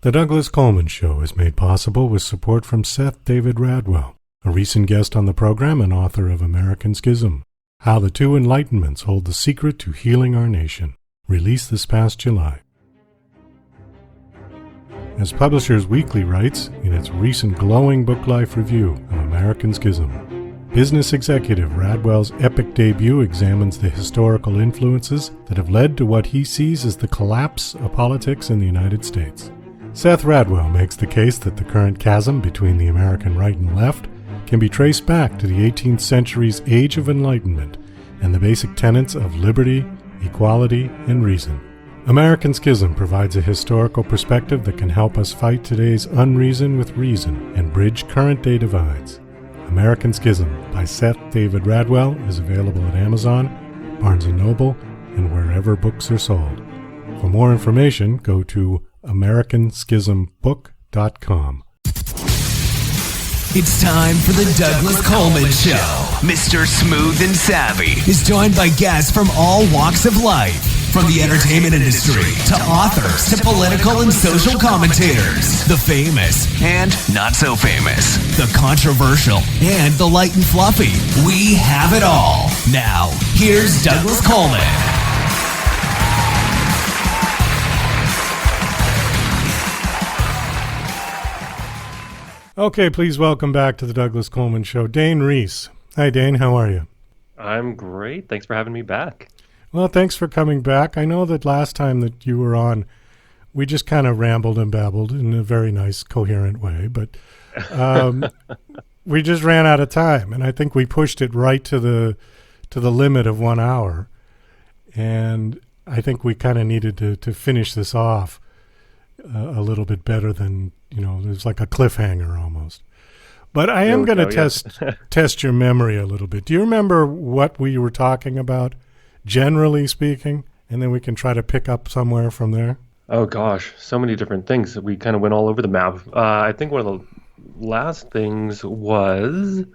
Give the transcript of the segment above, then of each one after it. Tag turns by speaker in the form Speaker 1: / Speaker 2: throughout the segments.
Speaker 1: The Douglas Coleman Show is made possible with support from Seth David Radwell, a recent guest on the program and author of American Schism, How the Two Enlightenments Hold the Secret to Healing Our Nation, released this past July. As Publishers Weekly writes in its recent glowing book life review of American Schism, business executive Radwell's epic debut examines the historical influences that have led to what he sees as the collapse of politics in the United States. Seth Radwell makes the case that the current chasm between the American right and left can be traced back to the 18th century's Age of Enlightenment and the basic tenets of liberty, equality, and reason. American Schism provides a historical perspective that can help us fight today's unreason with reason and bridge current-day divides. American Schism by Seth David Radwell is available at Amazon, Barnes & Noble, and wherever books are sold. For more information, go to AmericanSchismBook.com.
Speaker 2: It's time for the Douglas Coleman Show. Mr. Smooth and Savvy is joined by guests from all walks of life, from the entertainment industry to authors to political and social commentators, the famous and not so famous, the controversial and the light and fluffy. We have it all. Now, here's Douglas Coleman.
Speaker 1: Okay, please welcome back to the Douglas Coleman Show, Dane Reis. Hi, Dane. How are you?
Speaker 3: I'm great. Thanks for having me back.
Speaker 1: Well, thanks for coming back. I know that last time that you were on, we just kind of rambled and babbled in a very nice, coherent way, but we just ran out of time, and I think we pushed it right to the limit of 1 hour, and I think we kind of needed to finish this off a little bit better than, there's like a cliffhanger almost. But I am going to test your memory a little bit. Do you remember what we were talking about, generally speaking? And then we can try to pick up somewhere from there.
Speaker 3: Oh, gosh. So many different things. We kind of went all over the map. I think one of the last things was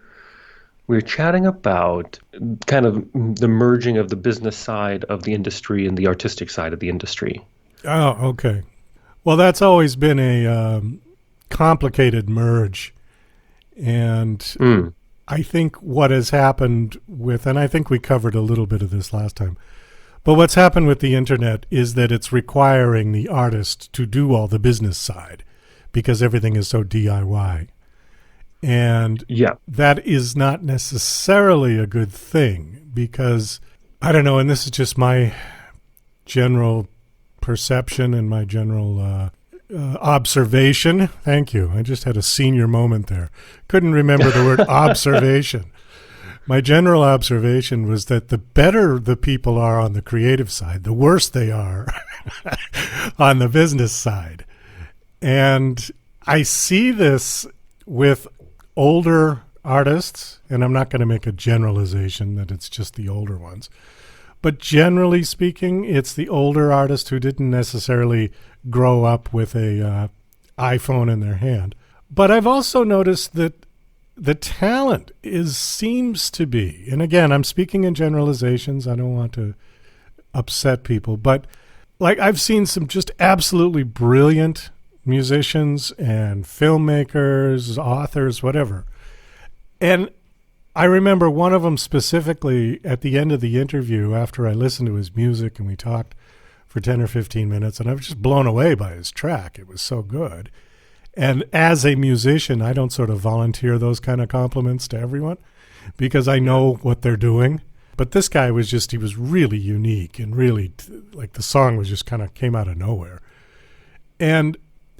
Speaker 3: we were chatting about kind of the merging of the business side of the industry and the artistic side of the industry.
Speaker 1: Oh, okay. Well, that's always been a complicated merge. And I think what has happened with, and I think we covered a little bit of this last time, but what's happened with the internet is that it's requiring the artist to do all the business side because everything is so DIY. And that is not necessarily a good thing because, I don't know, and this is just my general perception and my general observation. Thank you. I just had a senior moment there. Couldn't remember the word observation. My general observation was that the better the people are on the creative side, the worse they are on the business side. And I see this with older artists, and I'm not going to make a generalization that it's just the older ones. But generally speaking, it's the older artists who didn't necessarily grow up with a iPhone in their hand. But I've also noticed that the talent seems to be, and again, I'm speaking in generalizations. I don't want to upset people, but like I've seen some just absolutely brilliant musicians and filmmakers, authors, whatever. And I remember one of them specifically at the end of the interview after I listened to his music and we talked for 10 or 15 minutes, and I was just blown away by his track. It was so good. And as a musician, I don't sort of volunteer those kind of compliments to everyone because I know what they're doing. But this guy was he was really unique and really, like the song was just kind of came out of nowhere. And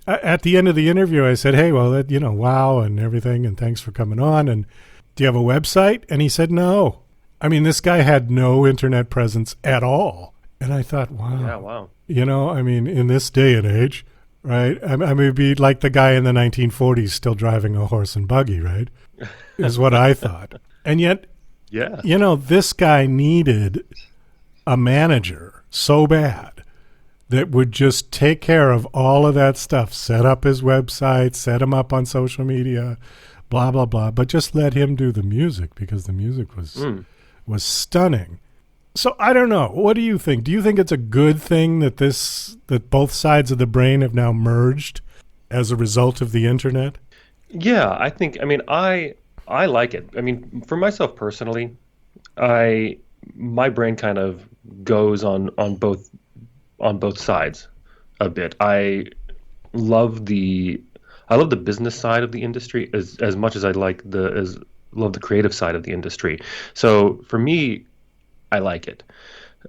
Speaker 1: at the end of the interview, I said, hey, well, wow and everything, and thanks for coming on. And do you have a website? And he said, no. I mean, this guy had no internet presence at all. And I thought, wow.
Speaker 3: Yeah, wow.
Speaker 1: In this day and age, right? I mean, it'd be like the guy in the 1940s still driving a horse and buggy, right? Is what I thought. And yet, this guy needed a manager so bad that would just take care of all of that stuff, set up his website, set him up on social media, blah, blah, blah, but just let him do the music because the music was stunning. So I don't know. What do you think? Do you think it's a good thing that both sides of the brain have now merged as a result of the internet?
Speaker 3: Yeah, I like it. I mean, for myself personally, my brain kind of goes on both sides a bit. Love the I love the business side of the industry as much as I love the creative side of the industry. So for me, I like it,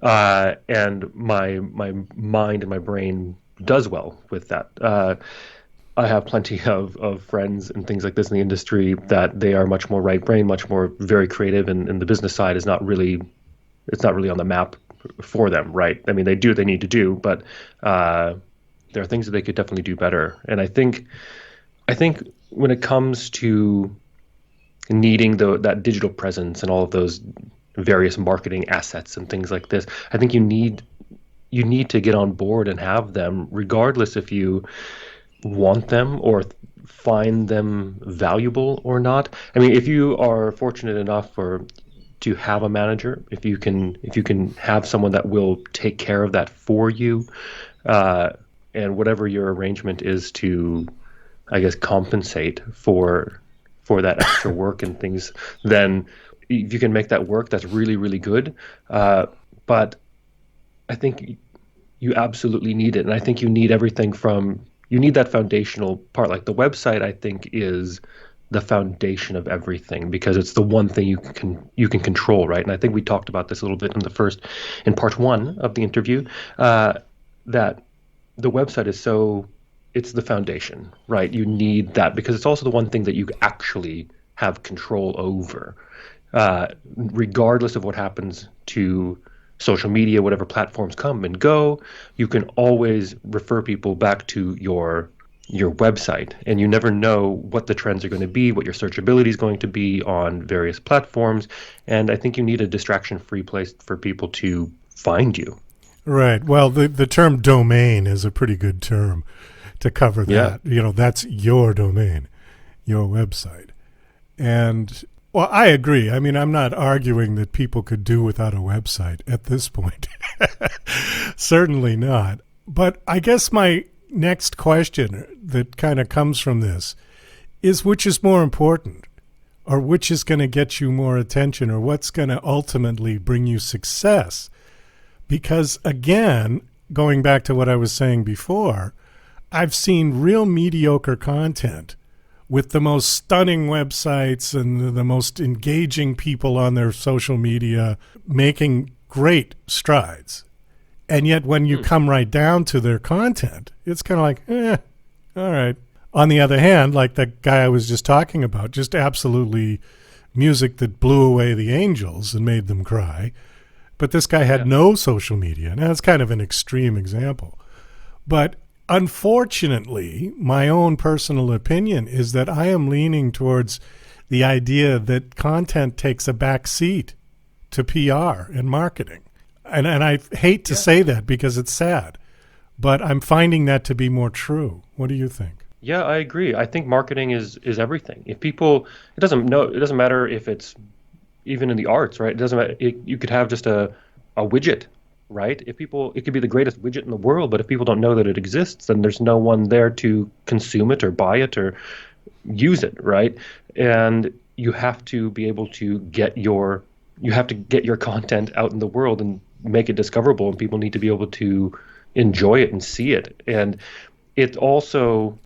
Speaker 3: and my mind and my brain does well with that. I have plenty of friends and things like this in the industry that they are much more right brain, much more very creative, and the business side is not really it's not really on the map for them, right? I mean, they do what they need to do, but there are things that they could definitely do better. And I think when it comes to needing that digital presence and all of those various marketing assets and things like this, I think you need to get on board and have them, regardless if you want them or find them valuable or not. I mean, if you are fortunate enough to have a manager, if you can have someone that will take care of that for you, and whatever your arrangement is to, I guess, compensate for that extra work and things, then if you can make that work, that's really, really good. But I think you absolutely need it, and I think you need everything you need that foundational part. Like the website, I think, is the foundation of everything because it's the one thing you can control, right? And I think we talked about this a little bit in part one of the interview, that the website it's the foundation, right? You need that because it's also the one thing that you actually have control over, regardless of what happens to social media, whatever platforms come and go. You can always refer people back to your website, and you never know what the trends are going to be, what your searchability is going to be on various platforms. And I think you need a distraction-free place for people to find you.
Speaker 1: Right. Well, the term domain is a pretty good term to cover that. Yeah. That's your domain, your website. And well, I agree. I mean, I'm not arguing that people could do without a website at this point. Certainly not. But I guess my next question that kind of comes from this is, which is more important, or which is going to get you more attention, or what's going to ultimately bring you success? Because again, going back to what I was saying before, I've seen real mediocre content with the most stunning websites and the most engaging people on their social media making great strides. And yet when you come right down to their content, it's kind of like, all right. On the other hand, like the guy I was just talking about, just absolutely music that blew away the angels and made them cry. But this guy had no social media. Now, that's kind of an extreme example. But unfortunately, my own personal opinion is that I am leaning towards the idea that content takes a back seat to PR and marketing. And I hate to say that because it's sad, but I'm finding that to be more true. What do you think?
Speaker 3: Yeah, I agree. I think marketing is everything. If people, it doesn't matter if it's even in the arts, right? It doesn't matter. You could have just a widget, right? It could be the greatest widget in the world, but if people don't know that it exists, then there's no one there to consume it or buy it or use it, right? And you have to be able to get your content out in the world and make it discoverable, and people need to be able to enjoy it and see it. And it also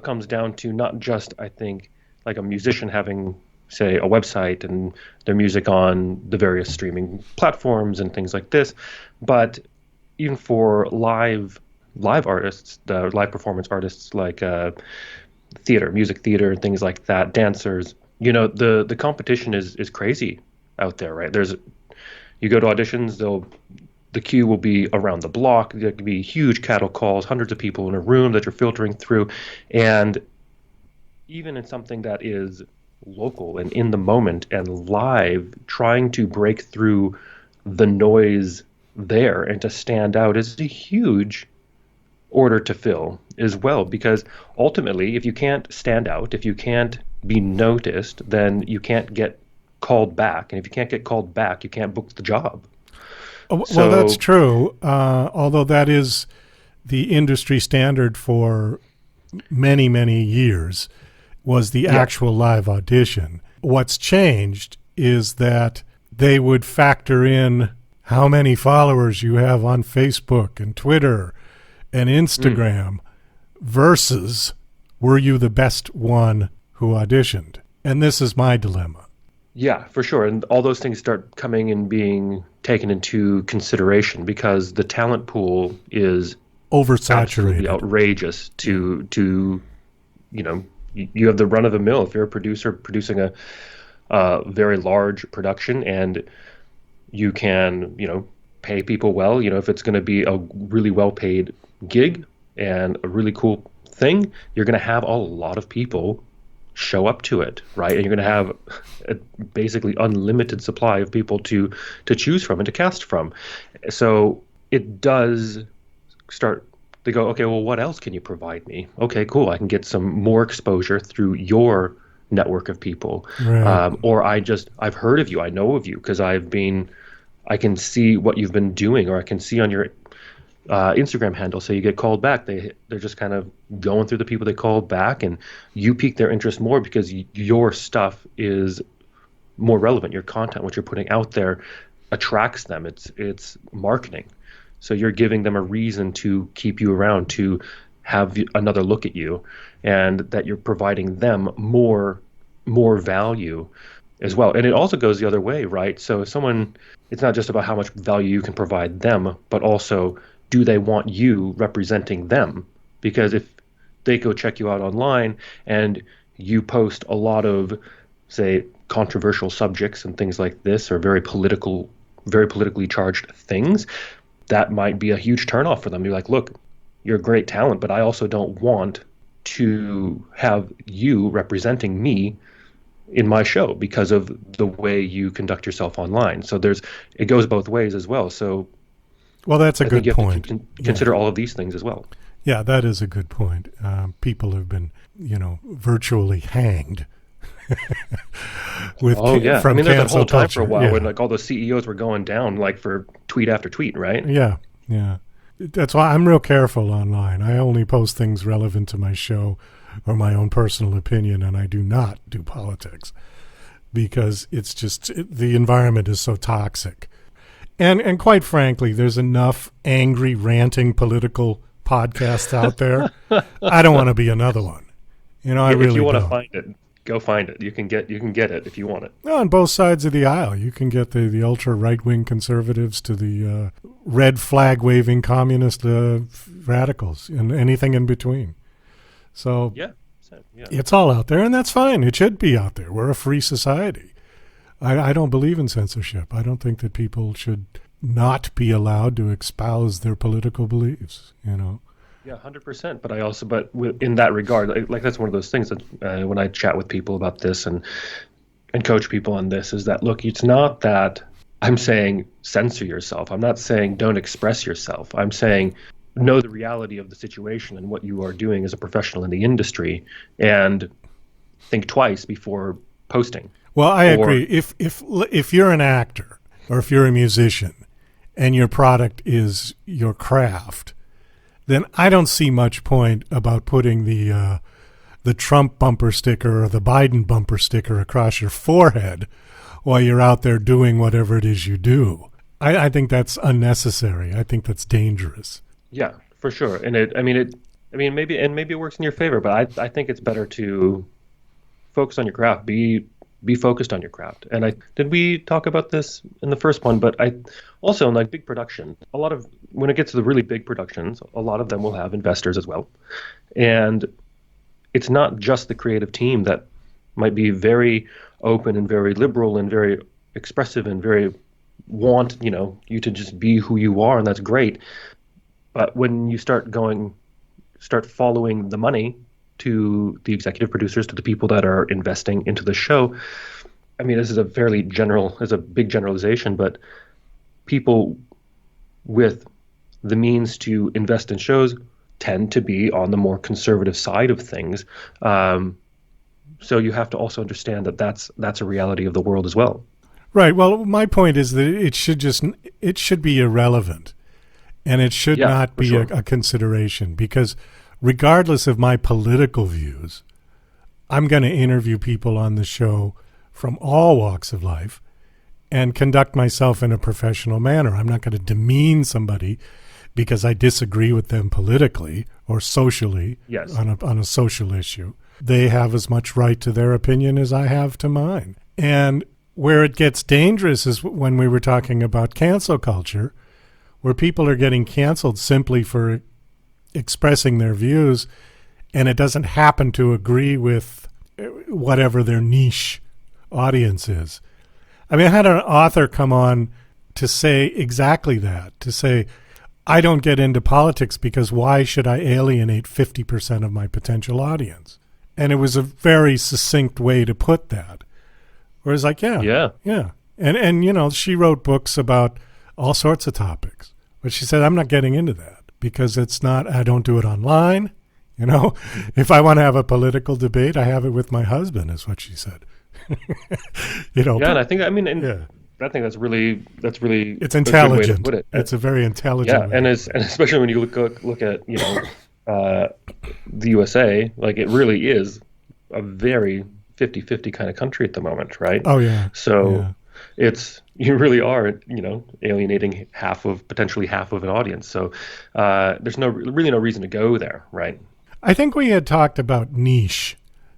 Speaker 3: comes down to not just, I think, like a musician having, say, a website and their music on the various streaming platforms and things like this, but even for live artists, the live performance artists like music theater and things like that, dancers, the competition is crazy out there, right? You go to auditions, the queue will be around the block. There could be huge cattle calls, hundreds of people in a room that you're filtering through. And even in something that is local and in the moment and live, trying to break through the noise there and to stand out is a huge order to fill as well, because ultimately, if you can't stand out, if you can't be noticed, then you can't get called back. And if you can't get called back, you can't book the job.
Speaker 1: Well, that's true. Although that is the industry standard for many, many years was the actual live audition. What's changed is that they would factor in how many followers you have on Facebook and Twitter and Instagram versus were you the best one who auditioned? And this is my dilemma.
Speaker 3: Yeah, for sure. And all those things start coming and being taken into consideration because the talent pool is
Speaker 1: oversaturated,
Speaker 3: outrageous to you have the run of the mill. If you're a producer producing a very large production and you can, pay people well, if it's going to be a really well paid gig and a really cool thing, you're going to have a lot of people show up to it, right? And you're going to have a basically unlimited supply of people to choose from and to cast from. So it does start, they go, okay, well, what else can you provide me? Okay, cool. I can get some more exposure through your network of people.
Speaker 1: Right.
Speaker 3: Or I've heard of you. I know of you because I can see what you've been doing, or I can see on your Instagram handle. So you get called back. They're just kind of going through the people they called back, and you pique their interest more because your stuff is more relevant. Your content, what you're putting out there, attracts them. It's marketing. So you're giving them a reason to keep you around, to have another look at you, and that you're providing them more value as well. And it also goes the other way, right? So it's not just about how much value you can provide them, but also do they want you representing them? Because if they go check you out online and you post a lot of, say, controversial subjects and things like this, or very politically charged things, that might be a huge turnoff for them. You're like, look, you're a great talent, but I also don't want to have you representing me in my show because of the way you conduct yourself online. So it goes both ways as well. So,
Speaker 1: well, that's a good point.
Speaker 3: Consider all of these things as well.
Speaker 1: Yeah, that is a good point. People have been, virtually hanged.
Speaker 3: There's that whole time for a while when all the CEOs were going down for tweet after tweet, right?
Speaker 1: Yeah. That's why I'm real careful online. I only post things relevant to my show or my own personal opinion, and I do not do politics because it's just the environment is so toxic. And quite frankly, there's enough angry, ranting political podcasts out there. I don't want to be another one. I really don't.
Speaker 3: If you want to find it, go find it. You can get it if you want it.
Speaker 1: Well, on both sides of the aisle. You can get the ultra right-wing conservatives to the red flag-waving communist radicals and anything in between. So it's all out there, and that's fine. It should be out there. We're a free society. I don't believe in censorship. I don't think that people should not be allowed to espouse their political beliefs, Yeah,
Speaker 3: 100%. But in that regard, that's one of those things that when I chat with people about this and coach people on this, is that, look, it's not that I'm saying censor yourself. I'm not saying don't express yourself. I'm saying know the reality of the situation and what you are doing as a professional in the industry, and think twice before posting.
Speaker 1: Well, I agree. If you're an actor or if you're a musician and your product is your craft, then I don't see much point about putting the Trump bumper sticker or the Biden bumper sticker across your forehead while you're out there doing whatever it is you do. I think that's unnecessary. I think that's dangerous.
Speaker 3: Yeah, for sure. And maybe it works in your favor, but I think it's better to focus on your craft. Be focused on your craft. And did we talk about this in the first one? But I also, in big production, when it gets to the really big productions, a lot of them will have investors as well. And it's not just the creative team that might be very open and very liberal and very expressive and very want, you to just be who you are, and that's great. But when you start following the money to the executive producers, to the people that are investing into the show, this is a big generalization, but people with the means to invest in shows tend to be on the more conservative side of things. So you have to also understand that that's a reality of the world as well.
Speaker 1: Right. Well, my point is that it should be irrelevant, and it should not be a consideration, because regardless of my political views, I'm going to interview people on the show from all walks of life and conduct myself in a professional manner. I'm not going to demean somebody because I disagree with them politically or socially on a social issue. They have as much right to their opinion as I have to mine. And where it gets dangerous is when we were talking about cancel culture, where people are getting canceled simply for expressing their views, and it doesn't happen to agree with whatever their niche audience is. I mean, I had an author come on to say exactly that, to say, I don't get into politics because why should I alienate 50% of my potential audience? And it was a very succinct way to put that. Whereas like, yeah. And you know, she wrote books about all sorts of topics. But she said, I'm not getting into that because it's not, I don't do it online. You know, if I want to have a political debate, I have it with my husband, is what she said. You know.
Speaker 3: Yeah, and I think that's really
Speaker 1: it's intelligent. A good way to put it. It's a very intelligent.
Speaker 3: Yeah, and especially when you look at the USA, like it really is a very 50-50 kind of country at the moment, right?
Speaker 1: Oh yeah.
Speaker 3: So you really are alienating potentially half of an audience. So there's really no reason to go there, right?
Speaker 1: I think we had talked about niche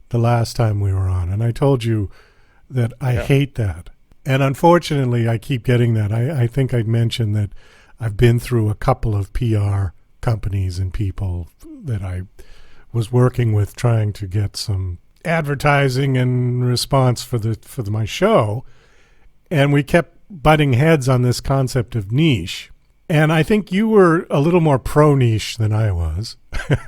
Speaker 1: the last time we were on, and I told you that I hate that. And unfortunately, I keep getting that. I think I'd mentioned that I've been through a couple of PR companies and people that I was working with trying to get some advertising and response for my show. And we kept butting heads on this concept of niche. And I think you were a little more pro-niche than I was,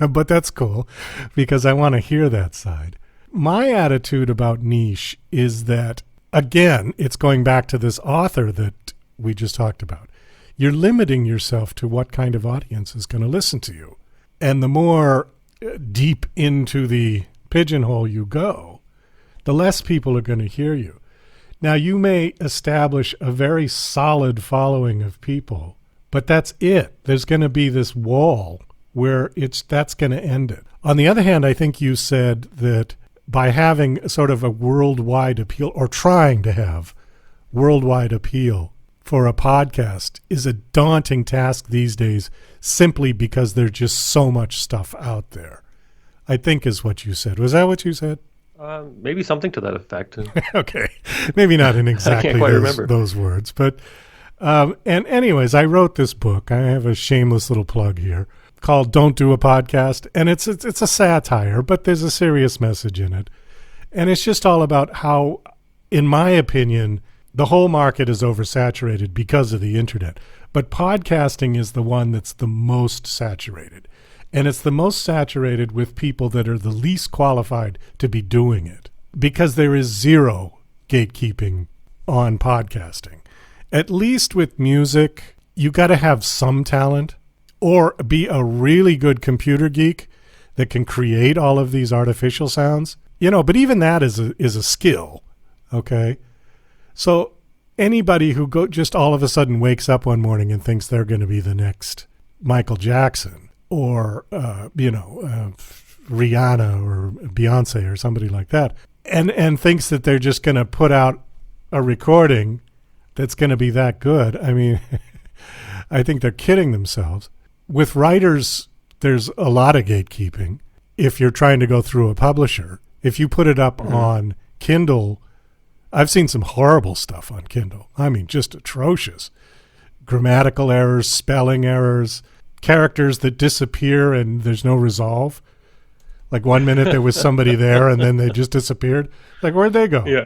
Speaker 1: but that's cool because I want to hear that side. My attitude about niche is that, again, it's going back to this author that we just talked about. You're limiting yourself to what kind of audience is going to listen to you. And the more deep into the pigeonhole you go, the less people are going to hear you. Now, you may establish a very solid following of people, but that's it. There's going to be this wall where that's going to end it. On the other hand, I think you said that by having sort of a worldwide appeal, or trying to have worldwide appeal for a podcast, is a daunting task these days simply because there's just so much stuff out there, I think is what you said. Was that what you said?
Speaker 3: Maybe something to that effect.
Speaker 1: Okay. Maybe not in exactly those words. But and anyways, I wrote this book. I have a shameless little plug here called Don't Do a Podcast. And it's a satire, but there's a serious message in it. And it's just all about how, in my opinion, the whole market is oversaturated because of the internet. But podcasting is the one that's the most saturated. And it's the most saturated with people that are the least qualified to be doing it because there is zero gatekeeping on podcasting. At least with music, you got to have some talent or be a really good computer geek that can create all of these artificial sounds. You know, but even that is a skill, okay? So anybody who just all of a sudden wakes up one morning and thinks they're going to be the next Michael Jackson or, Rihanna or Beyonce or somebody like that, and thinks that they're just going to put out a recording that's going to be that good. I mean, I think they're kidding themselves. With writers, there's a lot of gatekeeping. If you're trying to go through a publisher, if you put it up on Kindle, I've seen some horrible stuff on Kindle. I mean, just atrocious. Grammatical errors, spelling errors, characters that disappear and there's no resolve. Like 1 minute there was somebody there and then they just disappeared. Like, where'd they go?
Speaker 3: Yeah.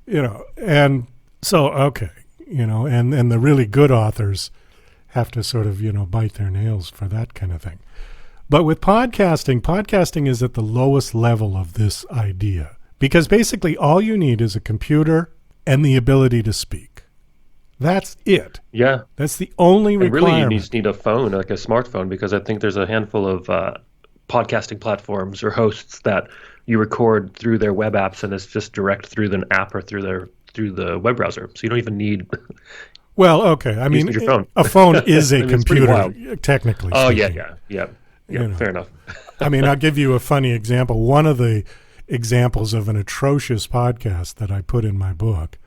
Speaker 1: You know, and so, okay, you know, and the really good authors have to sort of, bite their nails for that kind of thing. But with podcasting is at the lowest level of this idea because basically all you need is a computer and the ability to speak. That's it.
Speaker 3: Yeah.
Speaker 1: That's the only requirement.
Speaker 3: Really, you just need a phone, like a smartphone, because I think there's a handful of podcasting platforms or hosts that you record through their web apps and it's just direct through the app or through the web browser. So you don't even need...
Speaker 1: Well, okay. I mean,
Speaker 3: your phone.
Speaker 1: A phone is a computer, technically speaking.
Speaker 3: Oh, yeah. Yeah, fair enough.
Speaker 1: I mean, I'll give you a funny example. One of the examples of an atrocious podcast that I put in my book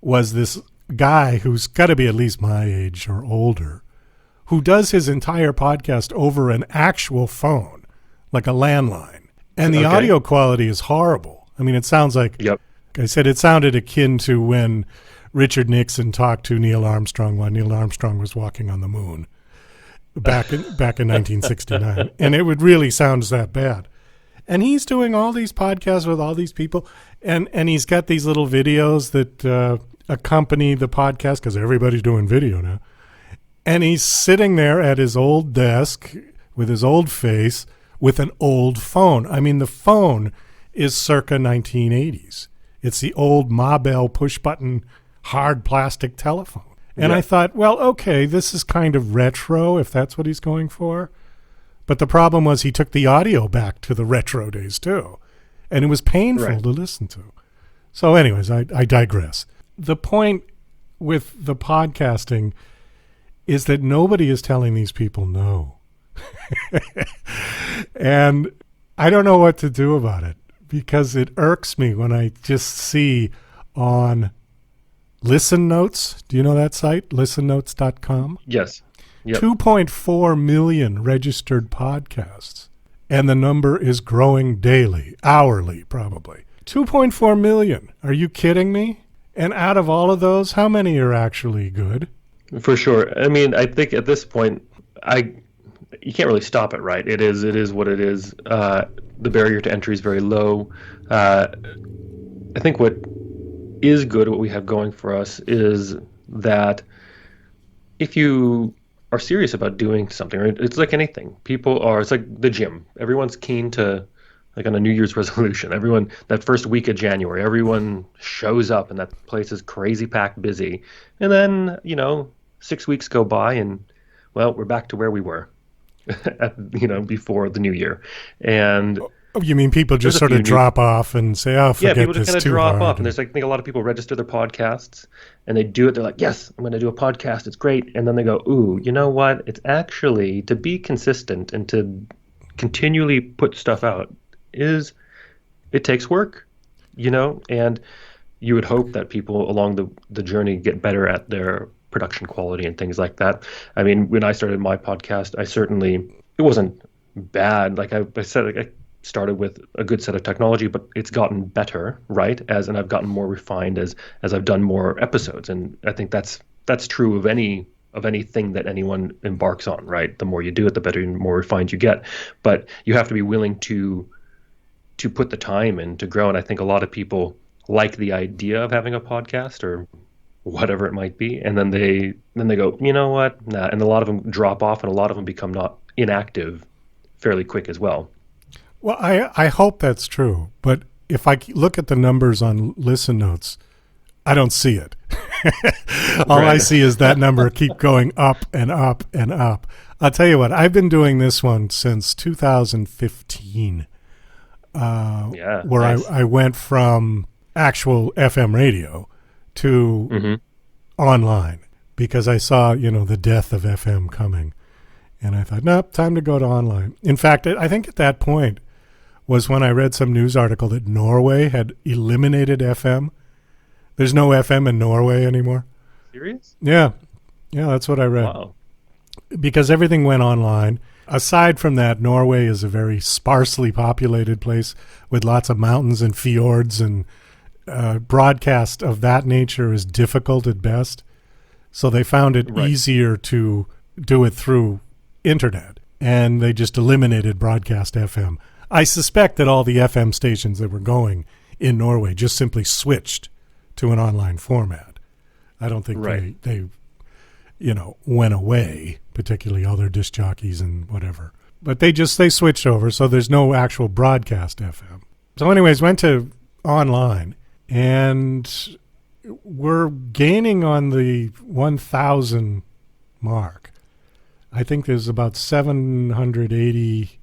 Speaker 1: was this guy who's got to be at least my age or older, who does his entire podcast over an actual phone, like a landline. And the audio quality is horrible. I mean, it sounds like,
Speaker 3: Yep.
Speaker 1: like I said, it sounded akin to when Richard Nixon talked to Neil Armstrong while Neil Armstrong was walking on the moon back in 1969. And it would really sound that bad. And he's doing all these podcasts with all these people. And he's got these little videos that accompany the podcast because everybody's doing video now. And he's sitting there at his old desk with his old face with an old phone. I mean, the phone is circa 1980s. It's the old Ma Bell push-button hard plastic telephone. And I thought, well, okay, this is kind of retro if that's what he's going for. But the problem was he took the audio back to the retro days too. And it was painful to listen to. So anyways, I digress. The point with the podcasting is that nobody is telling these people no. And I don't know what to do about it because it irks me when I just see on Listen Notes. Do you know that site? ListenNotes.com?
Speaker 3: Yes. Yep.
Speaker 1: 2.4 million registered podcasts. And the number is growing daily, hourly probably. 2.4 million. Are you kidding me? And out of all of those, how many are actually good?
Speaker 3: For sure. I mean, I think at this point, you can't really stop it, right? It is what it is. The barrier to entry is very low. I think what is good, what we have going for us, is that if you are serious about doing something, right, it's like anything. It's like the gym. Everyone's keen to, like on a New Year's resolution, everyone, that first week of January, everyone shows up and that place is crazy packed busy. And then, 6 weeks go by and, well, we're back to where we were before the new year. And
Speaker 1: you mean people just sort of drop off and say, oh, forget this,
Speaker 3: people just kind of drop
Speaker 1: hard.
Speaker 3: off. And there's I think a lot of people register their podcasts and they do it. They're like, yes, I'm going to do a podcast. It's great. And then they go, ooh, you know what? It's actually, to be consistent and to continually put stuff out it takes work, and you would hope that people along the journey get better at their production quality and things like that. I mean, when I started my podcast, it wasn't bad. Like I said, I started with a good set of technology, but it's gotten better, right? And I've gotten more refined as I've done more episodes. And I think that's true of anything that anyone embarks on, right? The more you do it, the better and more refined you get. But you have to be willing to put the time in to grow. And I think a lot of people like the idea of having a podcast or whatever it might be. And then they go, you know what? Nah. And a lot of them drop off and a lot of them become not inactive fairly quick as well.
Speaker 1: Well, I hope that's true. But if I look at the numbers on Listen Notes, I don't see it. All I see is that number keep going up and up and up. I'll tell you what, I've been doing this one since 2015. Where nice. I went from actual FM radio to online because I saw, the death of FM coming. And I thought, nope, time to go to online. In fact, I think at that point was when I read some news article that Norway had eliminated FM. There's no FM in Norway anymore.
Speaker 3: Serious?
Speaker 1: Yeah, that's what I read.
Speaker 3: Wow.
Speaker 1: Because everything went online. Aside from that, Norway is a very sparsely populated place with lots of mountains and fjords, and broadcast of that nature is difficult at best. So they found it easier to do it through internet, and they just eliminated broadcast FM. I suspect that all the FM stations that were going in Norway just simply switched to an online format. I don't think they went away, particularly all their disc jockeys and whatever. But they switched over, so there's no actual broadcast FM. So anyways, went to online, and we're gaining on the 1,000 mark. I think there's about 780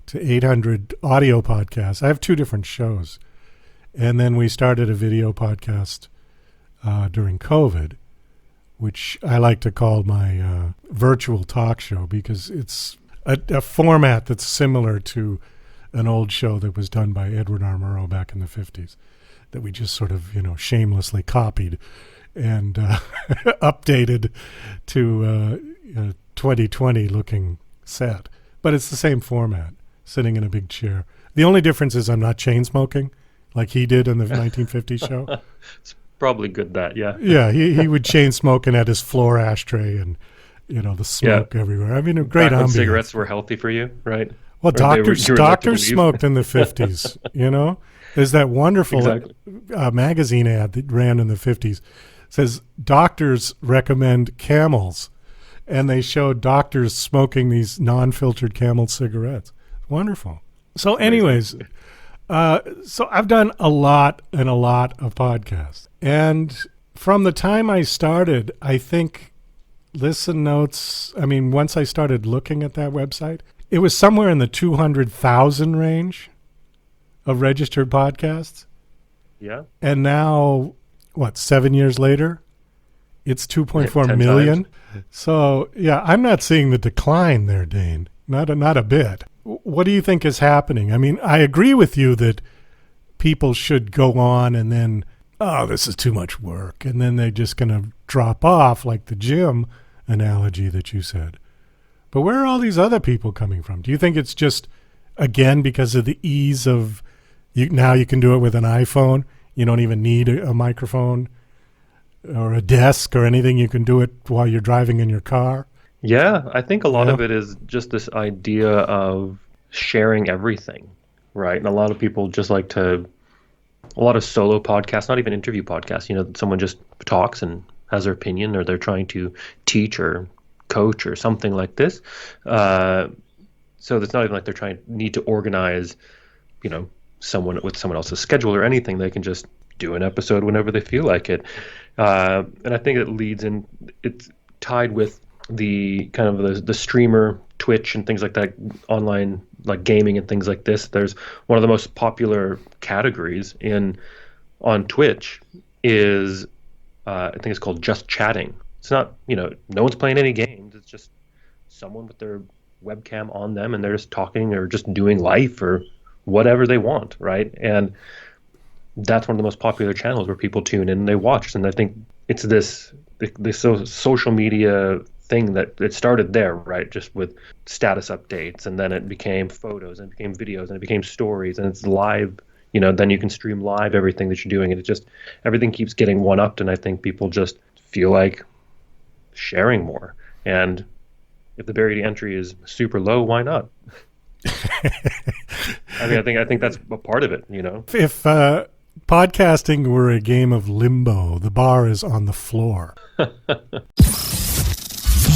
Speaker 1: to 800 audio podcasts. I have 2 different shows. And then we started a video podcast during COVID, which I like to call my virtual talk show because a format that's similar to an old show that was done by Edward R. Murrow back in the 50s that we just sort of, shamelessly copied and updated to 2020 looking set. But it's the same format, sitting in a big chair. The only difference is I'm not chain smoking like he did in the 1950s show.
Speaker 3: It's probably good that, yeah.
Speaker 1: Yeah, he would chain smoke and had his floor ashtray and, the smoke everywhere. I mean, a great ambience.
Speaker 3: Cigarettes were healthy for you, right?
Speaker 1: Well, doctors smoked in the 50s, There's that wonderful magazine ad that ran in the 50s. It says, doctors recommend Camels. And they showed doctors smoking these non-filtered Camel cigarettes. Wonderful. So anyways, so I've done a lot of podcasts. And from the time I started, I think Listen Notes, once I started looking at that website, it was somewhere in the 200,000 range of registered podcasts.
Speaker 3: Yeah.
Speaker 1: And now, 7 years later, it's 2.4 million. Times. So, yeah, I'm not seeing the decline there, Dane. Not a bit. What do you think is happening? I agree with you that people should go on and then, this is too much work. And then they're just going to drop off like the gym analogy that you said. But where are all these other people coming from? Do you think it's just, again, because of the ease of, now you can do it with an iPhone. You don't even need a microphone or a desk or anything. You can do it while you're driving in your car.
Speaker 3: Yeah, I think a lot of it is just this idea of sharing everything, right? And a lot of people just like a lot of solo podcasts, not even interview podcasts, someone just talks and has their opinion, or they're trying to teach or coach or something like this. So it's not even like they're need to organize, someone with someone else's schedule or anything. They can just do an episode whenever they feel like it. And I think it leads in, it's tied with the kind of the streamer Twitch and things like that, online, like gaming and things like this. There's one of the most popular categories on Twitch is, I think it's called just chatting. It's not, no one's playing any games. It's just someone with their webcam on them and they're just talking or just doing life or whatever they want, right? And that's one of the most popular channels where people tune in and they watch. And I think it's this social media thing that it started there, right? Just with status updates, and then it became photos, and it became videos, and it became stories, and it's live. Then you can stream live everything that you're doing, and it just, everything keeps getting one-upped, and I think people just feel like sharing more. And if the barrier to entry is super low, why not? I think that's a part of it,
Speaker 1: If podcasting were a game of limbo, the bar is on the floor.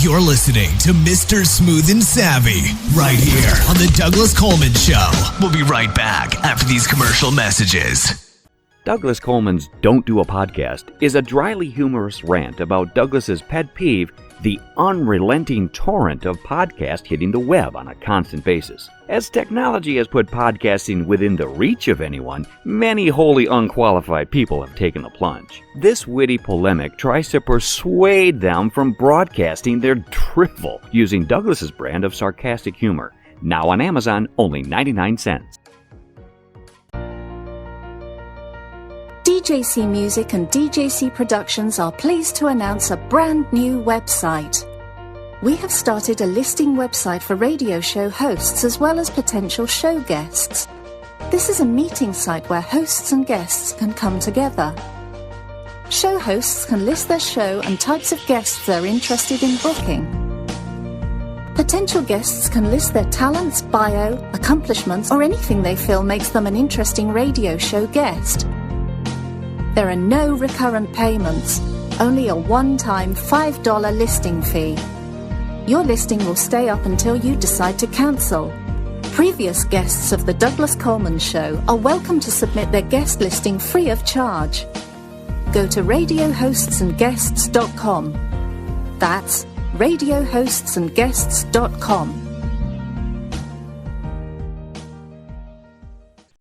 Speaker 2: You're listening to Mr. Smooth and Savvy right here on the Douglas Coleman Show. We'll be right back after these commercial messages.
Speaker 4: Douglas Coleman's Don't Do a Podcast is a dryly humorous rant about Douglas's pet peeve, the unrelenting torrent of podcasts hitting the web on a constant basis. As technology has put podcasting within the reach of anyone, many wholly unqualified people have taken the plunge. This witty polemic tries to persuade them from broadcasting their drivel using Douglas's brand of sarcastic humor. Now on Amazon, only 99 cents.
Speaker 5: DJC Music and DJC Productions are pleased to announce a brand new website. We have started a listing website for radio show hosts as well as potential show guests. This is a meeting site where hosts and guests can come together. Show hosts can list their show and types of guests they're interested in booking. Potential guests can list their talents, bio, accomplishments, or anything they feel makes them an interesting radio show guest. There are no recurrent payments, only a one-time $5 listing fee. Your listing will stay up until you decide to cancel. Previous guests of The Douglas Coleman Show are welcome to submit their guest listing free of charge. Go to radiohostsandguests.com. That's radiohostsandguests.com.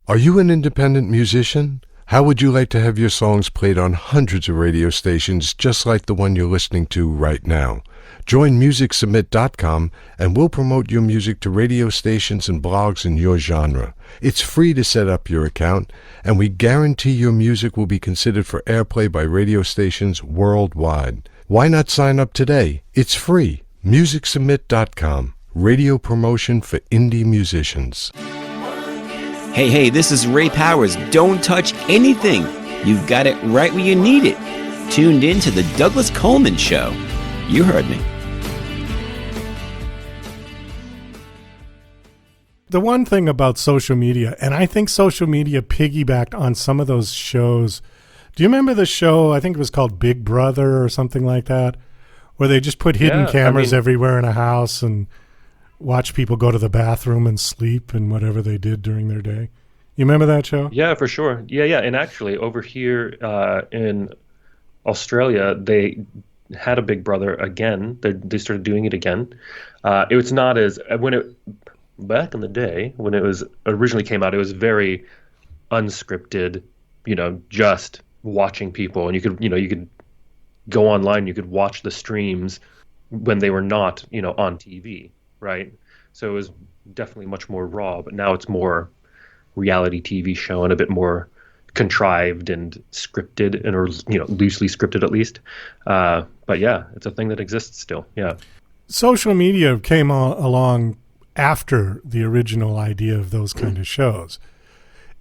Speaker 6: Are you an independent musician? How would you like to have your songs played on hundreds of radio stations just like the one you're listening to right now? Join MusicSubmit.com and we'll promote your music to radio stations and blogs in your genre. It's free to set up your account, and we guarantee your music will be considered for airplay by radio stations worldwide. Why not sign up today? It's free. MusicSubmit.com. Radio promotion for indie musicians.
Speaker 7: Hey, this is Ray Powers. Don't touch anything. You've got it right where you need it. Tuned in to the Douglas Coleman Show. You heard me.
Speaker 1: The one thing about social media, and I think social media piggybacked on some of those shows. Do you remember the show, I think it was called Big Brother or something like that, where they just put hidden cameras everywhere in a house and watch people go to the bathroom and sleep and whatever they did during their day? You remember that show?
Speaker 3: Yeah, for sure. Yeah. And actually, over here in Australia, they had a Big Brother again. They started doing it again. It was not as back in the day when it was originally came out. It was very unscripted. Just watching people, and you could go online. You could watch the streams when they were not on TV. Right. So it was definitely much more raw, but now it's more reality TV show and a bit more contrived and scripted, and or loosely scripted at least. But yeah, it's a thing that exists still. Yeah.
Speaker 1: Social media came along after the original idea of those kind of shows.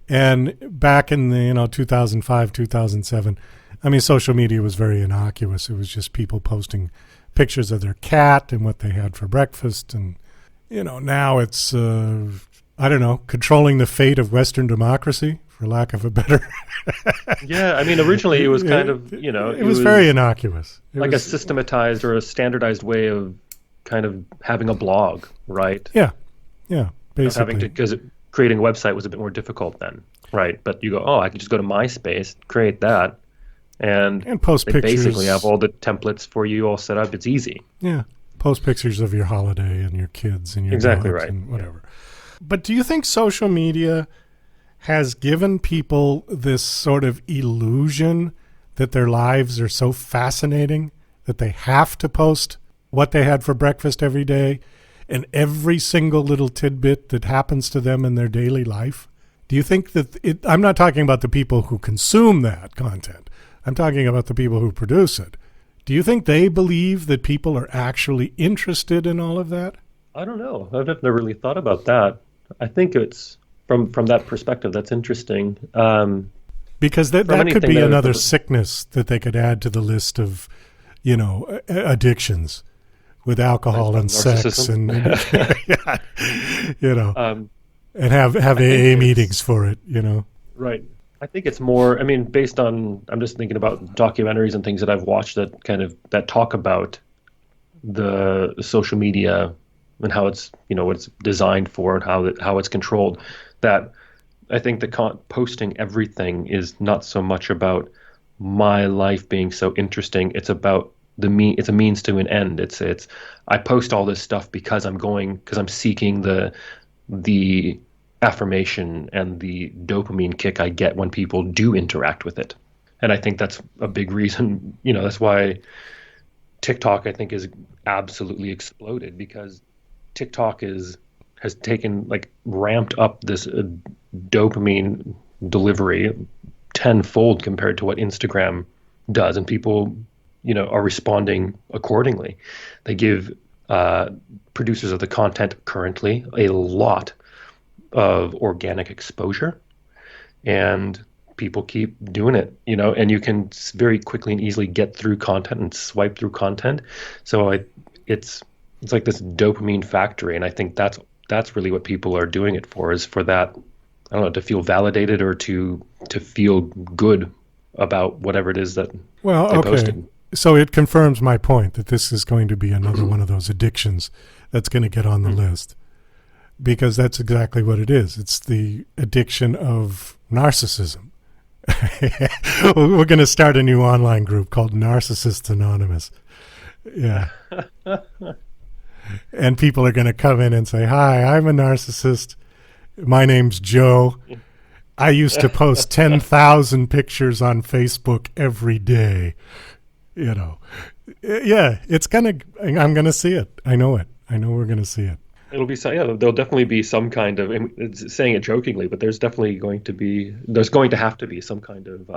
Speaker 1: And back in the 2005, 2007, I mean, social media was very innocuous. It was just people posting pictures of their cat and what they had for breakfast. And, now it's, controlling the fate of Western democracy, for lack of a better.
Speaker 3: Yeah, I mean, originally it was kind of,
Speaker 1: it was very innocuous.
Speaker 3: A systematized or a standardized way of kind of having a blog, right?
Speaker 1: Yeah, basically.
Speaker 3: Because creating a website was a bit more difficult then, right? But you go, I can just go to MySpace, create that, and
Speaker 1: post
Speaker 3: they
Speaker 1: pictures.
Speaker 3: Basically have all the templates for you all set up. It's easy.
Speaker 1: Yeah, post pictures of your holiday and your kids and your
Speaker 3: exactly
Speaker 1: dogs
Speaker 3: right
Speaker 1: and whatever. Yeah. But do you think social media has given people this sort of illusion that their lives are so fascinating that they have to post what they had for breakfast every day and every single little tidbit that happens to them in their daily life? Do you think that I'm not talking about the people who consume that content. I'm talking about the people who produce it. Do you think they believe that people are actually interested in all of that?
Speaker 3: I don't know. I've never really thought about that. I think it's from that perspective. That's interesting.
Speaker 1: Because that could be another sickness that they could add to the list of, addictions with alcohol and sex and and have AA meetings for it,
Speaker 3: Right. I think it's more, based on, I'm just thinking about documentaries and things that I've watched that talk about the social media and how it's, what it's designed for and how it's controlled, that I think the posting everything is not so much about my life being so interesting. It's about it's a means to an end. It's I post all this stuff because I'm seeking the affirmation and the dopamine kick I get when people do interact with it. And I think that's a big reason, that's why TikTok, I think, is absolutely exploded, because TikTok has taken, ramped up this dopamine delivery tenfold compared to what Instagram does. And people, are responding accordingly. They give producers of the content currently a lot of organic exposure, and people keep doing it, and you can very quickly and easily get through content and swipe through content. So it's like this dopamine factory, and I think that's really what people are doing it for, is for that, I don't know, to feel validated or to feel good about whatever it is that they posted.
Speaker 1: So it confirms my point that this is going to be another one of those addictions that's going to get on the list. Because that's exactly what it is. It's the addiction of narcissism. We're going to start a new online group called Narcissists Anonymous. Yeah. And people are going to come in and say, "Hi, I'm a narcissist. My name's Joe, I used to post 10,000 pictures on Facebook every day. You know, yeah, I'm going to see it. I know it. I know we're going to see it.
Speaker 3: It'll be there'll definitely be some kind of, it's saying it jokingly, but there's going to have to be some kind of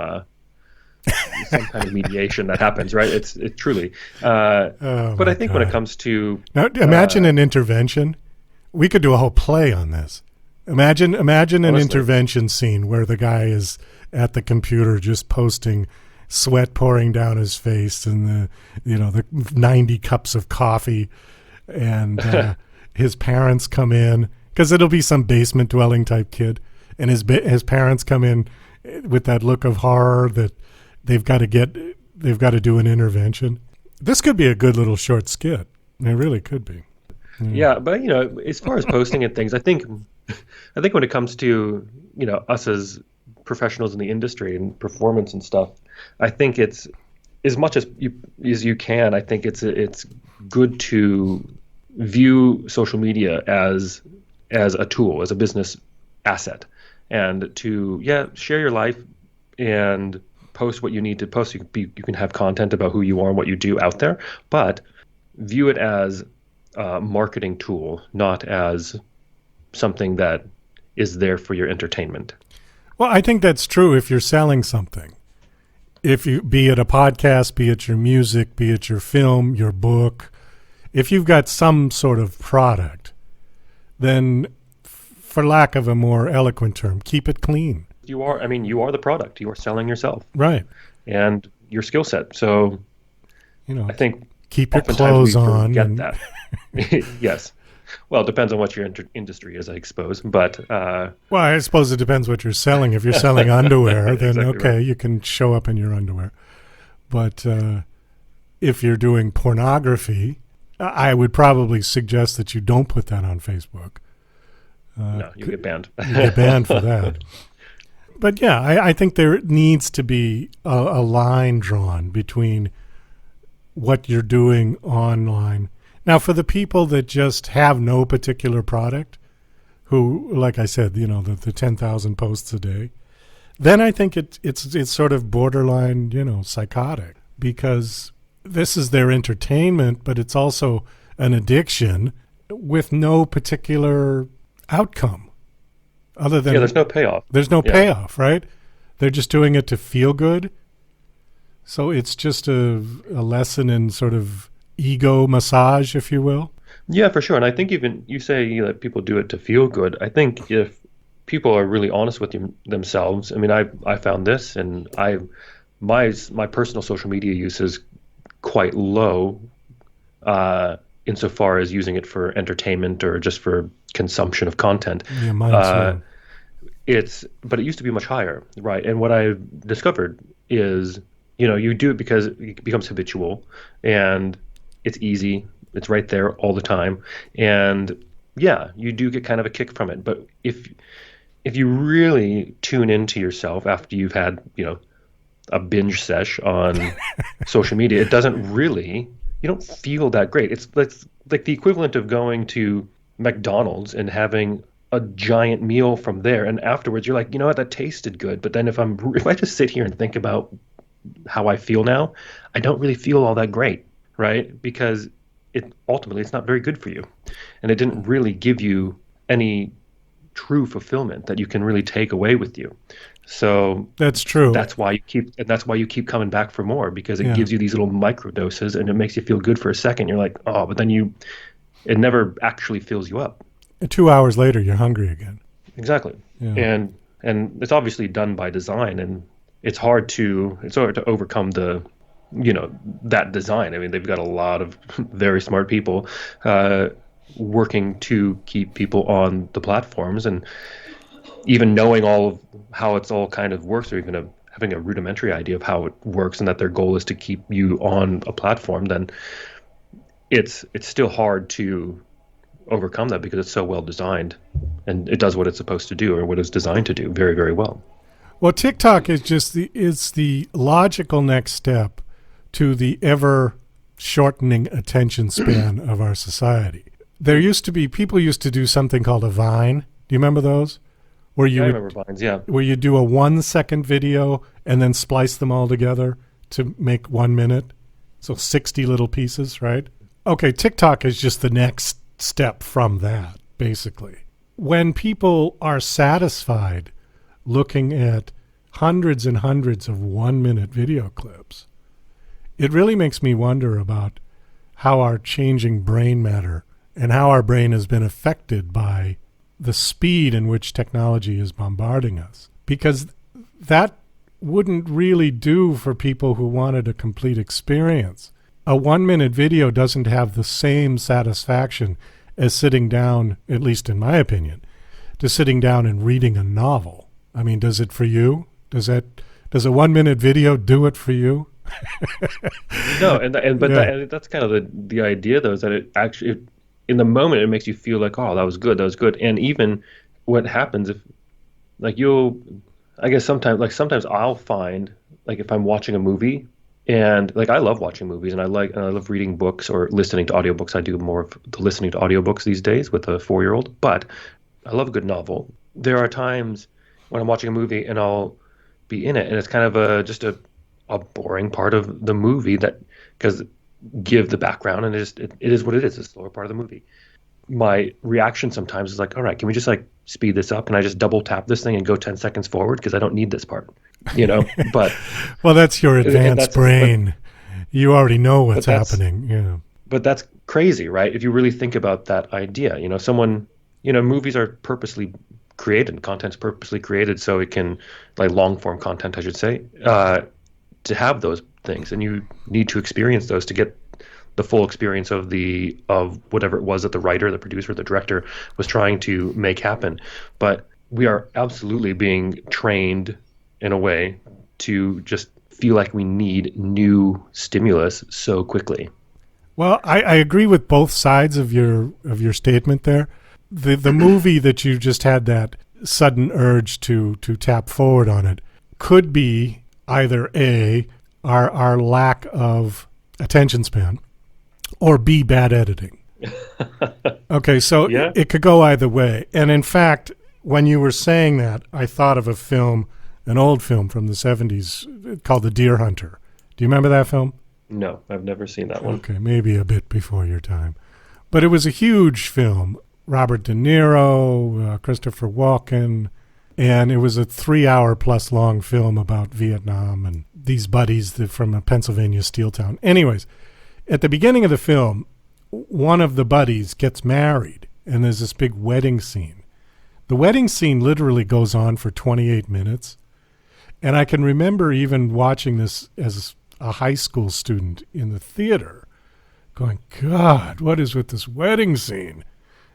Speaker 3: mediation that happens, right? It's truly. But I think when it comes to
Speaker 1: now, imagine an intervention. We could do a whole play on this. Imagine an intervention scene where the guy is at the computer just posting, sweat pouring down his face, and the 90 cups of coffee, and his parents come in, because it'll be some basement dwelling type kid, and his parents come in with that look of horror that they've got to do an intervention. This could be a good little short skit. It really could be.
Speaker 3: Yeah, but as far as posting and things, I think when it comes to us as professionals in the industry and performance and stuff, I think it's as much as you can. I think it's good to view social media as a tool, as a business asset, and to share your life and post what you need to post. You can have content about who you are and what you do out there, but view it as a marketing tool, not as something that is there for your entertainment.
Speaker 1: Well, I think that's true if you're selling something. Be it a podcast, be it your music, be it your film, your book, if you've got some sort of product, then for lack of a more eloquent term, keep it clean.
Speaker 3: You are the product. You are selling yourself.
Speaker 1: Right.
Speaker 3: And your skill set. So, I think
Speaker 1: keep your clothes on.
Speaker 3: Get that. Yes. Well, it depends on what your industry is, I suppose. But
Speaker 1: well, I suppose it depends what you're selling. If you're selling underwear, then exactly okay, right. You can show up in your underwear. But if you're doing pornography, I would probably suggest that you don't put that on Facebook.
Speaker 3: No, you get banned.
Speaker 1: You get banned for that. But yeah, I think there needs to be a line drawn between what you're doing online. Now, for the people that just have no particular product, who, like I said, the 10,000 posts a day, then I think it's sort of borderline, psychotic, because this is their entertainment, but it's also an addiction with no particular outcome other than
Speaker 3: there's no payoff.
Speaker 1: There's no payoff, right? They're just doing it to feel good. So it's just a lesson in sort of ego massage, if you will.
Speaker 3: Yeah, for sure. And I think even you say that people do it to feel good. I think if people are really honest with themselves, I found this, and my personal social media use is quite low insofar as using it for entertainment or just for consumption of content.
Speaker 1: Yeah, mine too.
Speaker 3: But it used to be much higher, right? And what I discovered is, you do it because it becomes habitual, and it's easy. It's right there all the time. And yeah, you do get kind of a kick from it. But if you really tune into yourself after you've had, a binge sesh on social media, it doesn't really, you don't feel that great. It's like the equivalent of going to McDonald's and having a giant meal from there, and afterwards you're like, you know what, that tasted good, but then if I just sit here and think about how I feel now, I don't really feel all that great, right? Because ultimately it's not very good for you, and it didn't really give you any true fulfillment that you can really take away with you. So
Speaker 1: that's true.
Speaker 3: That's why you keep coming back for more, because it gives you these little micro doses, and it makes you feel good for a second. You're like, oh, but then it never actually fills you up.
Speaker 1: And 2 hours later, you're hungry again.
Speaker 3: Exactly. Yeah. And it's obviously done by design, and it's hard to overcome that design. They've got a lot of very smart people working to keep people on the platforms, and even knowing all of how it's all kind of works, or even having a rudimentary idea of how it works, and that their goal is to keep you on a platform, then it's still hard to overcome that, because it's so well designed, and it does what it's supposed to do, or what it's designed to do, very, very well.
Speaker 1: Well, TikTok is just the logical next step to the ever shortening attention span of our society. People used to do something called a Vine. Do you remember those? where you
Speaker 3: I remember Vines, yeah.
Speaker 1: where you do a 1 second video and then splice them all together to make 1 minute. So 60 little pieces, right? Okay, TikTok is just the next step from that, basically. When people are satisfied looking at hundreds and hundreds of 1 minute video clips, it really makes me wonder about how our changing brain matter and how our brain has been affected by the speed in which technology is bombarding us. Because that wouldn't really do for people who wanted a complete experience. A 1 minute video doesn't have the same satisfaction as sitting down, at least in my opinion, to sitting down and reading a novel. I mean, does it for you? Does a 1 minute video do it for you?
Speaker 3: No, that's kind of the idea, though, is that it actually, in the moment, it makes you feel like, oh, that was good. And even what happens if, like, I guess sometimes I'll find, like, if I'm watching a movie, and like I love watching movies, and I love reading books or listening to audiobooks. I do more of the listening to audiobooks these days with a 4-year-old, but I love a good novel. There are times when I'm watching a movie and I'll be in it, and it's kind of just a boring part of the movie that, because give the background, and it is what it is. It's the slower part of the movie. My reaction sometimes is like, all right, can we just like speed this up? Can I just double tap this thing and go 10 seconds forward? Because I don't need this part, but.
Speaker 1: Well, that's your advanced brain. You already know what's happening. Yeah.
Speaker 3: But that's crazy, right? If you really think about that idea, movies are purposely created, content's purposely created so it can, like long form content, I should say, to have those things. And you need to experience those to get the full experience of whatever it was that the writer, the producer, the director was trying to make happen. But we are absolutely being trained in a way to just feel like we need new stimulus so quickly.
Speaker 1: Well, I agree with both sides of your statement there. The movie that you just had that sudden urge to tap forward on it could be either A, our lack of attention span, or B, bad editing. Okay, so
Speaker 3: yeah.
Speaker 1: It could go either way. And in fact, when you were saying that, I thought of an old film from the 70s called The Deer Hunter. Do you remember that film?
Speaker 3: No, I've never seen that one.
Speaker 1: Okay, maybe a bit before your time. But it was a huge film. Robert De Niro, Christopher Walken, and it was a 3-hour plus long film about Vietnam and these buddies from a Pennsylvania steel town. Anyways, at the beginning of the film, one of the buddies gets married, and there's this big wedding scene. The wedding scene literally goes on for 28 minutes, and I can remember even watching this as a high school student in the theater going, God, what is with this wedding scene?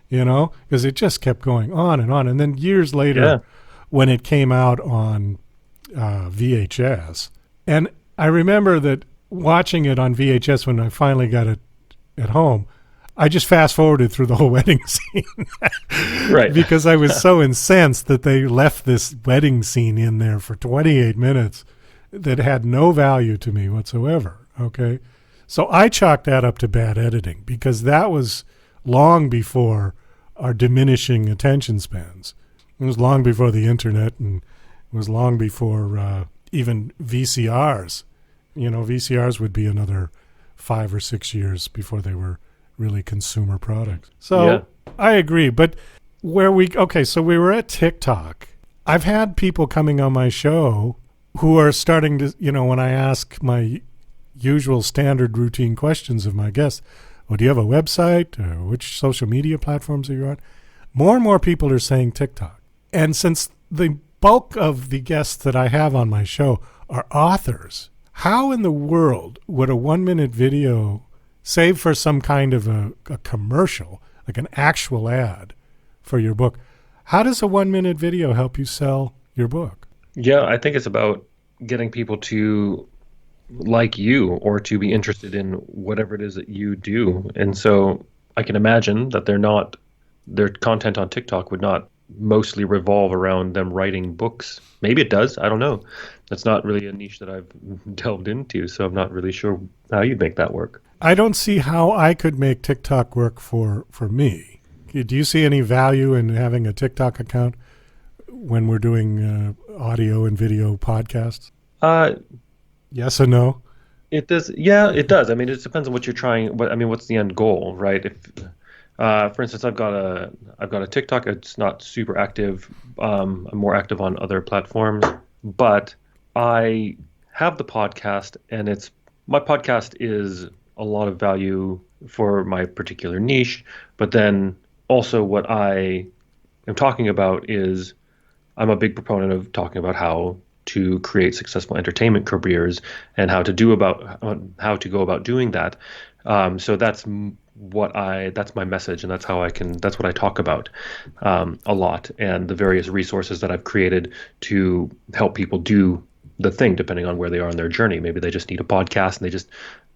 Speaker 1: Because it just kept going on. And then years later, when it came out on VHS, and I remember that watching it on VHS when I finally got it at home, I just fast forwarded through the whole wedding scene.
Speaker 3: Right.
Speaker 1: Because I was so incensed that they left this wedding scene in there for 28 minutes that had no value to me whatsoever. Okay. So I chalked that up to bad editing, because that was long before our diminishing attention spans. It was long before the internet, and it was long before even VCRs. VCRs would be another 5 or 6 years before they were really consumer products. So yeah. I agree. But so we were at TikTok. I've had people coming on my show who are starting to, when I ask my usual standard routine questions of my guests, well, do you have a website? Or which social media platforms are you on? More and more people are saying TikTok. And since the bulk of the guests that I have on my show are authors, how in the world would a 1 minute video, save for some kind of a commercial, like an actual ad for your book, how does a 1 minute video help you sell your book?
Speaker 3: Yeah, I think it's about getting people to like you or to be interested in whatever it is that you do. And so I can imagine that their content on TikTok would not mostly revolve around them writing books. Maybe it does. I don't know. That's not really a niche that I've delved into, so I'm not really sure how you'd make that work.
Speaker 1: I don't see how I could make TikTok work for me. Do you see any value in having a TikTok account when we're doing audio and video podcasts? Yes or no?
Speaker 3: It does. Yeah, it does. I mean, it depends on what you're trying. What's the end goal, right? If, for instance, I've got a TikTok. It's not super active. I'm more active on other platforms, but I have the podcast, and my podcast is a lot of value for my particular niche. But then also, what I am talking about is I'm a big proponent of talking about how to create successful entertainment careers and how to go about doing that. So that's my message, and that's what I talk about a lot, and the various resources that I've created to help people do the thing depending on where they are in their journey. Maybe they just need a podcast and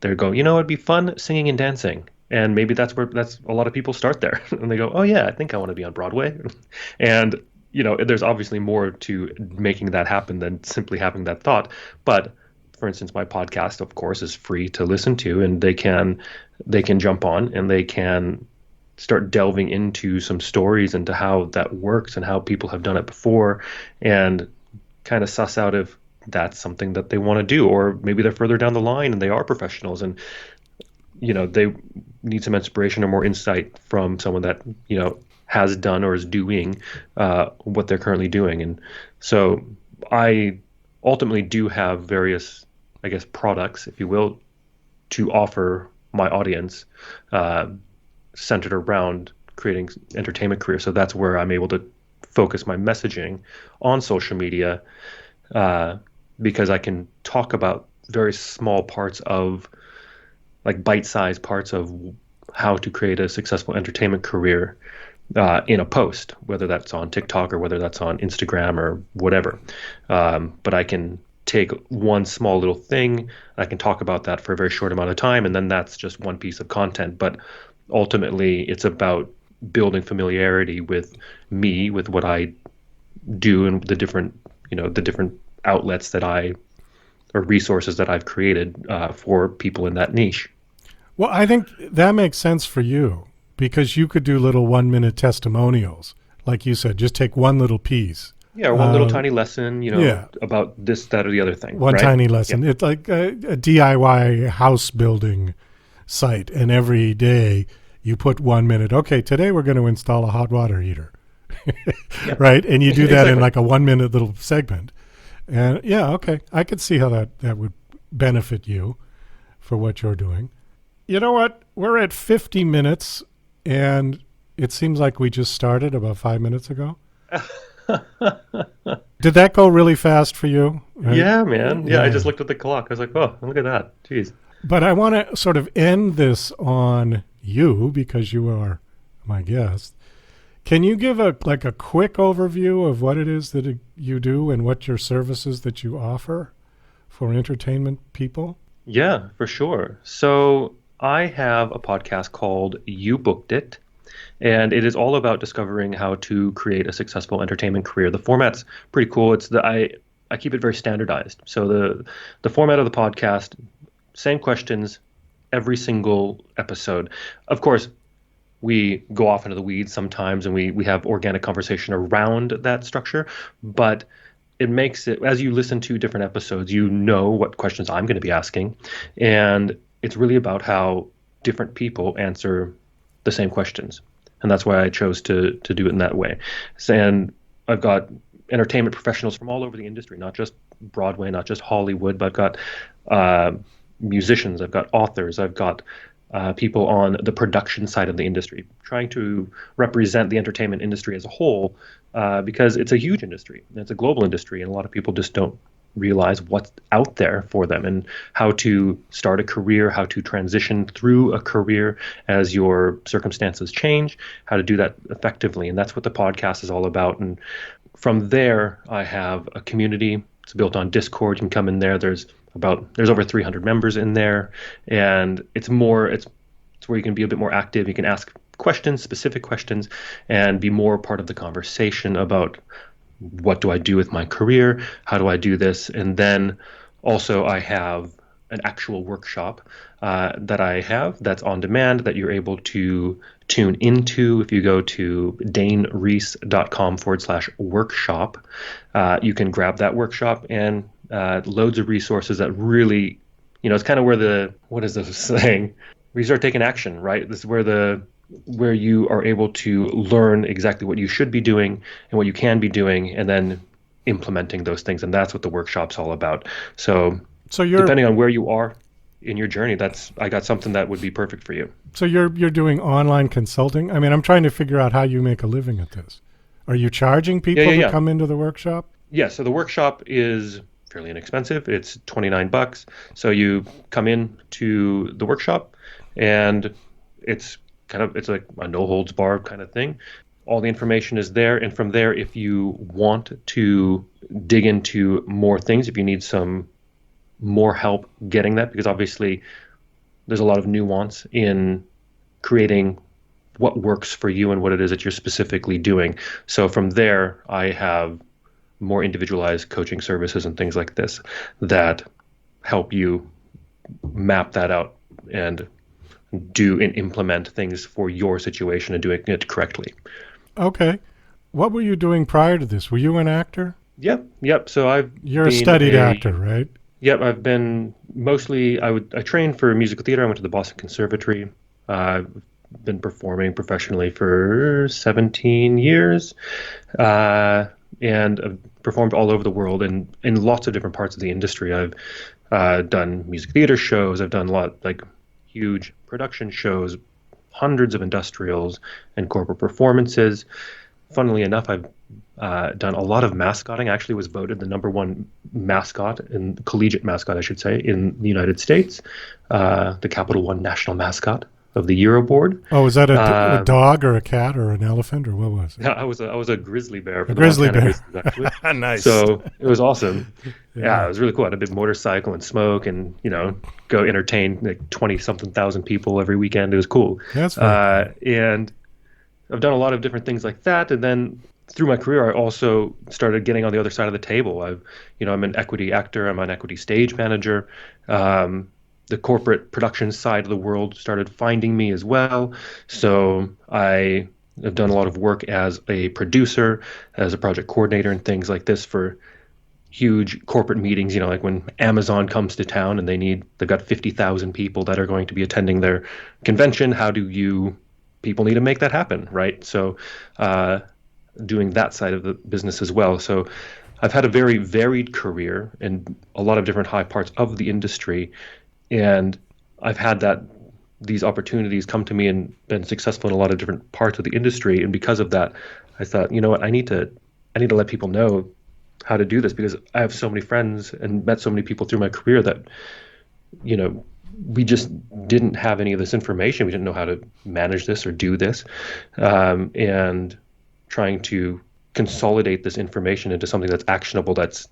Speaker 3: they're going, it'd be fun singing and dancing. And maybe that's a lot of people start there and they go, oh yeah, I think I want to be on Broadway. And there's obviously more to making that happen than simply having that thought. But for instance, my podcast, of course, is free to listen to, and they can jump on and they can start delving into some stories into how that works and how people have done it before, and kind of suss out if that's something that they want to do, or maybe they're further down the line and they are professionals and they need some inspiration or more insight from someone that has done or is doing what they're currently doing. And so I ultimately do have various, I guess, products, if you will, to offer my audience centered around creating entertainment careers. So that's where I'm able to focus my messaging on social media, because I can talk about very small parts of, like bite-sized parts of how to create a successful entertainment career in a post, whether that's on TikTok or whether that's on Instagram or whatever. But I can take one small little thing, I can talk about that for a very short amount of time, and then that's just one piece of content. But ultimately, it's about building familiarity with me, with what I do, and the different outlets or resources that I've created for people in that niche.
Speaker 1: Well, I think that makes sense for you, because you could do little 1-minute testimonials. Like you said, just take one little piece.
Speaker 3: Yeah, or one little tiny lesson, about this, that, or the other thing.
Speaker 1: One
Speaker 3: right?
Speaker 1: tiny lesson.
Speaker 3: Yeah.
Speaker 1: It's like a DIY house building site, and every day you put 1 minute. Okay, today we're going to install a hot water heater. Yeah. Right? And you do that in like a 1 minute little segment. And yeah, okay. I could see how that would benefit you for what you're doing. You know what? We're at 50 minutes, and it seems like we just started about 5 minutes ago. Did that go really fast for you? Right?
Speaker 3: Yeah, man. Yeah, I just looked at the clock. I was like, oh, look at that. Jeez.
Speaker 1: But I want to sort of end this on you, because you are my guest. Can you give a quick overview of what it is that you do and what your services that you offer for entertainment people?
Speaker 3: Yeah, for sure. So I have a podcast called You Booked It, and it is all about discovering how to create a successful entertainment career. The format's pretty cool. I keep it very standardized. So the format of the podcast, same questions every single episode. Of course, we go off into the weeds sometimes, and we have organic conversation around that structure, but it makes it, as you listen to different episodes, you know what questions I'm going to be asking, and it's really about how different people answer the same questions. And that's why I chose to do it in that way. And I've got entertainment professionals from all over the industry, not just Broadway, not just Hollywood, but I've got musicians, I've got authors, I've got people on the production side of the industry, trying to represent the entertainment industry as a whole, because it's a huge industry. It's a global industry, and a lot of people just don't realize what's out there for them and how to start a career, how to transition through a career as your circumstances change, how to do that effectively. And that's what the podcast is all about. And from there, I have a community. It's built on Discord. You can come in there. There's over 300 members in there, and it's where you can be a bit more active. You can ask questions, specific questions, and be more part of the conversation about what do I do with my career? How do I do this? And then also I have an actual workshop that I have that's on demand that you're able to tune into. If you go to danereis.com/workshop, you can grab that workshop and loads of resources that really, it's kind of where what is this saying? Where you start taking action, right? This is where you are able to learn exactly what you should be doing and what you can be doing, and then implementing those things. And that's what the workshop's all about. So depending on where you are in your journey, I got something that would be perfect for you.
Speaker 1: So you're doing online consulting? I mean, I'm trying to figure out how you make a living at this. Are you charging people to come into the workshop?
Speaker 3: Yeah, so the workshop is fairly inexpensive. It's $29. So you come in to the workshop, and it's like a no holds barred kind of thing. All the information is there, and from there, if you want to dig into more things, if you need some more help getting that, because obviously there's a lot of nuance in creating what works for you and what it is that you're specifically doing. So from there, I have more individualized coaching services and things like this that help you map that out and do and implement things for your situation and doing it correctly.
Speaker 1: Okay. What were you doing prior to this? Were you an actor?
Speaker 3: Yep. So
Speaker 1: you're a studied actor, right?
Speaker 3: Yep. I've been mostly, I trained for musical theater. I went to the Boston Conservatory. I've been performing professionally for 17 years. And I've performed all over the world and in lots of different parts of the industry. I've done music theater shows. I've done a lot, like huge production shows, hundreds of industrials and corporate performances. Funnily enough, I've done a lot of mascotting. I actually was voted the #1 mascot, collegiate mascot, I should say, in the United States, the Capital One National Mascot of the Year Award.
Speaker 1: Oh, was that a dog or a cat or an elephant, or what was it?
Speaker 3: Yeah, I was a grizzly bear. For
Speaker 1: a grizzly bear.
Speaker 3: Races,
Speaker 1: Nice.
Speaker 3: So it was awesome. Yeah, it was really cool. I had a big motorcycle and smoke, and go entertain like 20-something thousand people every weekend. It was cool.
Speaker 1: That's right.
Speaker 3: And I've done a lot of different things like that, and then through my career, I also started getting on the other side of the table. I'm an equity actor. I'm an equity stage manager. The corporate production side of the world started finding me as well. So I have done a lot of work as a producer, as a project coordinator, and things like this for huge corporate meetings. Like when Amazon comes to town and they've got 50,000 people that are going to be attending their convention. People need to make that happen, right? So doing that side of the business as well. So I've had a very varied career in a lot of different high parts of the industry. And I've had these opportunities come to me and been successful in a lot of different parts of the industry. And because of that, I thought, you know what, I need to let people know how to do this, because I have so many friends and met so many people through my career that, we just didn't have any of this information. We didn't know how to manage this or do this. And trying to consolidate this information into something that's actionable, so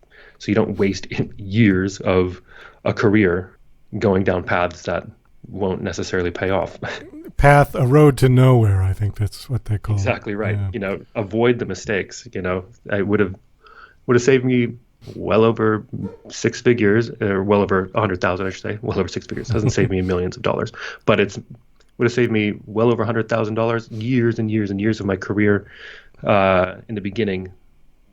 Speaker 3: you don't waste years of a career going down paths that won't necessarily pay off.
Speaker 1: A road to nowhere, I think that's what they call it.
Speaker 3: Exactly right.
Speaker 1: Yeah.
Speaker 3: Avoid the mistakes. I would have saved me well over 6 figures, or well over 100,000, I should say. Well over 6 figures. It hasn't saved me millions of dollars, but would have saved me well over $100,000, years and years and years of my career in the beginning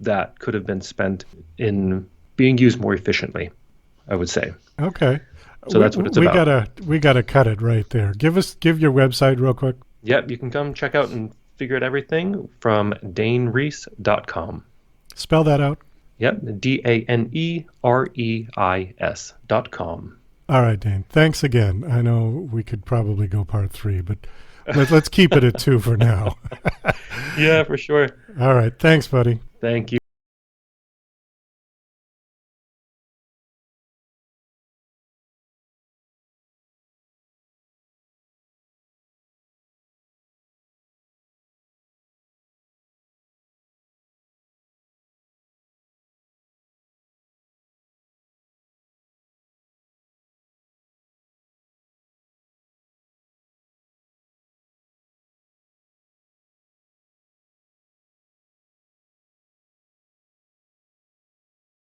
Speaker 3: that could have been spent in being used more efficiently, I would say.
Speaker 1: Okay.
Speaker 3: So that's what it's about.
Speaker 1: We gotta cut it right there. Give your website real quick.
Speaker 3: Yep, you can come check out and figure out everything from danereis.com.
Speaker 1: Spell that out.
Speaker 3: Yep, DANEREIS.com.
Speaker 1: All right, Dane. Thanks again. I know we could probably go part 3, but let's keep it at 2 for now.
Speaker 3: Yeah, for sure.
Speaker 1: All right. Thanks, buddy.
Speaker 3: Thank you.